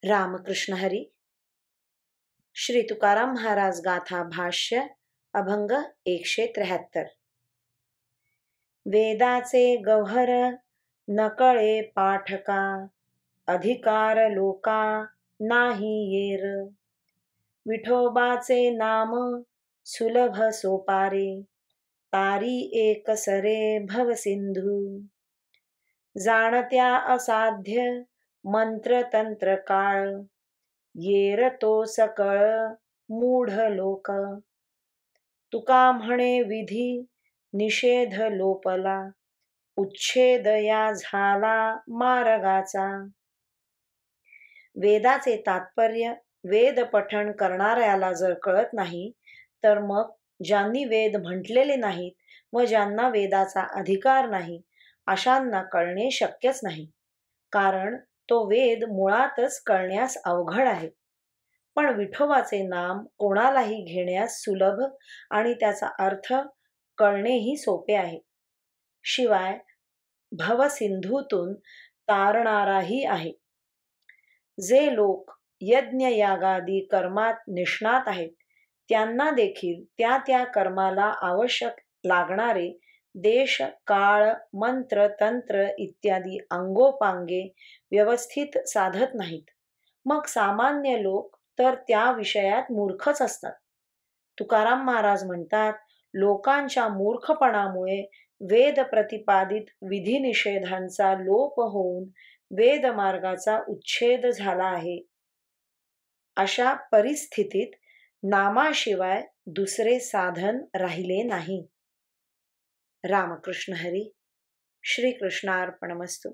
रामकृष्ण हरी. श्री तुकाराम महाराज गाथा भाष्य अभंग 173. वेदाचे गौहर नकळे पाठका, अधिकार लोका नाही येर. विठोबाचे नाम सुलभ सोपारे, तारी एक सरे भवसिंधू. जाणत्या असाध्य मंत्र तंत्र काळ, येर तो सकळ मूढ लोक. तुका म्हणे विधी निषेध लोपला, उच्छेद या झाला मार्गाचा. वेदाचे तात्पर्य वेद पठण करणाऱ्याला जर कळत नाही, तर मग ज्यांनी वेद म्हटलेले नाहीत व ज्यांना वेदाचा अधिकार नाही, अशांना कळणे शक्यच नाही. कारण तो वेद मुळातच कळण्यास अवघड आहे. पण विठोबाचे नाम कोणालाही घेण्यास सुलभ आणि त्याचा अर्थ कळणेही सोपे आहे. शिवाय भवसिंधूतून तारणाराही आहे. जे लोक यज्ञ यागादी कर्मात निष्णात आहेत, त्यांना देखील त्या त्या कर्माला आवश्यक लागणारे देश काळ मंत्र तंत्र इत्यादी अंगोपांगे व्यवस्थित साधत नाहीत. मग सामान्य लोक तर त्या विषयात मूर्खच असतात. तुकाराम महाराज म्हणतात, लोकांच्या मूर्खपणामुळे वेद प्रतिपादित विधिनिषेधांचा लोप होऊन वेद मार्गाचा उच्छेद झाला आहे. अशा परिस्थितीत नामाशिवाय दुसरे साधन राहिले नाही. रामकृष्ण हरी. श्री कृष्णार्पणमस्तु.